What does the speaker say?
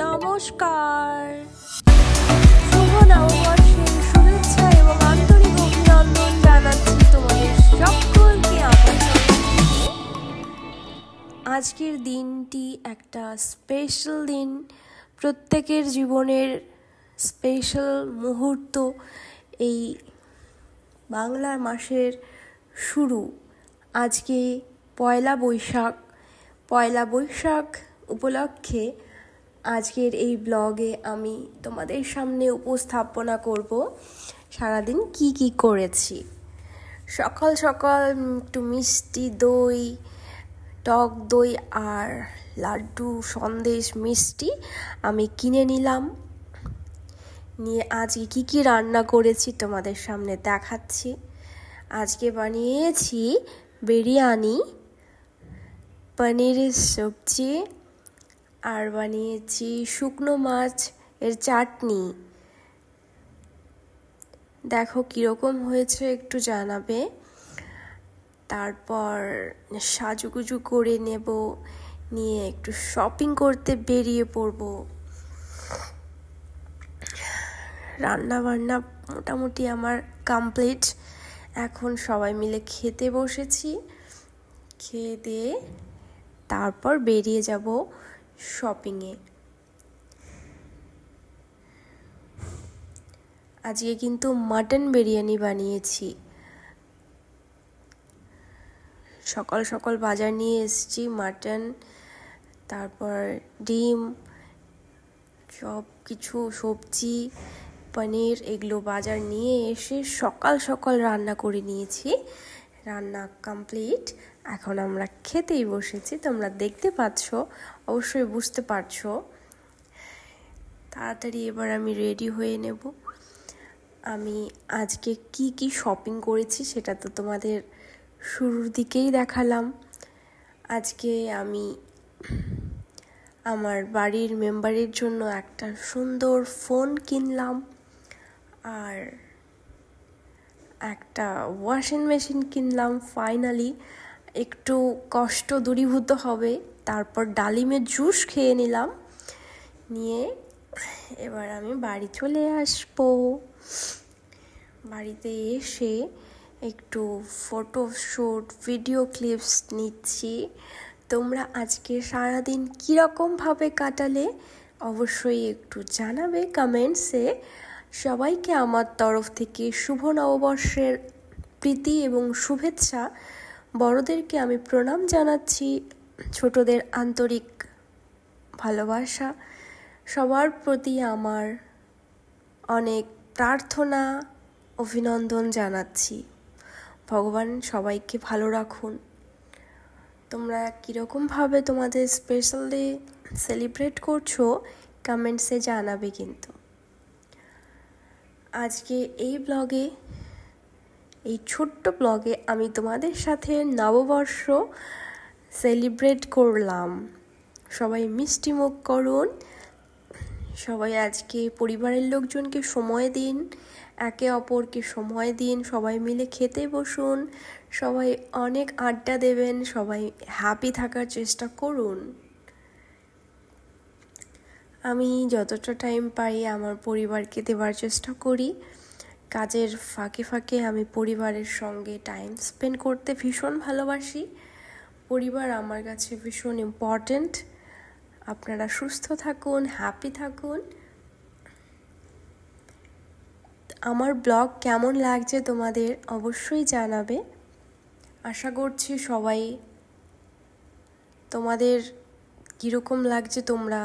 নমস্কার, শুভ নববর্ষের শুভেচ্ছা এবং আন্তরিক অভিনন্দন জানাচ্ছি তোমাদের সকলকে আমার তরফ থেকে। আজকের দিনটি একটা স্পেশাল দিন, প্রত্যেকের জীবনের স্পেশাল মুহূর্ত। এই বাংলা মাসের শুরু, আজকে পয়লা বৈশাখ উপলক্ষে আজকের এই ব্লগে আমি তোমাদের সামনে উপস্থাপনা করব সারাদিন কি করেছি। সকাল সকাল একটু মিষ্টি দই, টক দই আর লাড্ডু, সন্দেশ, মিষ্টি আমি কিনে নিলাম। নিয়ে আজকে কি রান্না করেছি তোমাদের সামনে দেখাচ্ছি। আজকে বানিয়েছি বিরিয়ানি, পনিরের সবজি আর বানিয়েছি শুকনো মাছ এর চাটনি। দেখো কীরকম হয়েছে একটু জানাবে। তারপর সাজুগুজু করে নেব, নিয়ে একটু শপিং করতে বেরিয়ে পড়ব। রান্না বান্না মোটামুটি আমার কমপ্লিট। এখন সবাই মিলে খেতে বসেছি। খেয়ে দিয়ে তারপর বেরিয়ে যাব শপিংয়ে। আজকে কিন্তু মাটন বিরিয়ানি বানিয়েছি। সকাল সকাল বাজার নিয়ে এসেছি মাটন, তারপর ডিম, সব কিছু সবজি, পনির, এগুলো বাজার নিয়ে এসে সকাল সকাল রান্না করে নিয়েছি। রান্না কমপ্লিট, এখন আমরা খেতেই বসেছি। তোমরা দেখতে পাচ্ছ, অবশ্যই বুঝতে পারছো। তাড়াতাড়ি এবার আমি রেডি হয়ে নেব। আমি আজকে কি শপিং করেছি সেটা তো তোমাদের শুরুর দিকেই দেখালাম। আজকে আমি আমার বাড়ির মেম্বারের জন্য একটা সুন্দর ফোন কিনলাম, আর একটা ওয়াশিং মেশিন কিনলাম। ফাইনালি একটু কষ্ট দূরীভূত হবে। তারপর ডালিমের জুস খেয়ে নিলাম। নিয়ে এবার আমি বাড়ি চলে আসবো। বাড়িতে এসে একটু ফটোশ্যুট, ভিডিও ক্লিপস নিচ্ছি। তোমরা আজকে সারাদিন কীরকমভাবে কাটালে অবশ্যই একটু জানাবে কমেন্টসে। সবাইকে আমার তরফ থেকে শুভ নববর্ষের প্রীতি এবং শুভেচ্ছা। বড়দেরকে আমি প্রণাম জানাচ্ছি, ছোটদের আন্তরিক ভালোবাসা। সবার প্রতি আমার অনেক প্রার্থনা, অভিনন্দন জানাচ্ছি। ভগবান সবাইকে ভালো রাখুন। তোমরা কীরকমভাবে তোমাদের স্পেশাল ডে সেলিব্রেট করছো কমেন্টসে জানাবে কিন্তু। আজকে এই ছোট্ট ব্লগে আমি তোমাদের সাথে নববর্ষ সেলিব্রেট করলাম। সবাই মিষ্টি মুখ করুন। সবাই আজকে পরিবারের লোকজনকে সময় দিন, একে অপরকে সময় দিন, সবাই মিলে খেতে বসুন, সবাই অনেক আড্ডা দেবেন, সবাই হ্যাপি থাকার চেষ্টা করুন। আমি যতটা টাইম পাই আমার পরিবারকে দেওয়ার চেষ্টা করি। কাজের ফাঁকে ফাঁকে আমি পরিবারের সঙ্গে টাইম স্পেন্ড করতে ভীষণ ভালোবাসি। পরিবার আমার কাছে ভীষণ ইম্পর্ট্যান্ট। আপনারা সুস্থ থাকুন, হ্যাপি থাকুন। আমার ব্লগ কেমন লাগছে তোমাদের অবশ্যই জানাবে। আশা করছি সবাই, তোমাদের কীরকম লাগছে তোমরা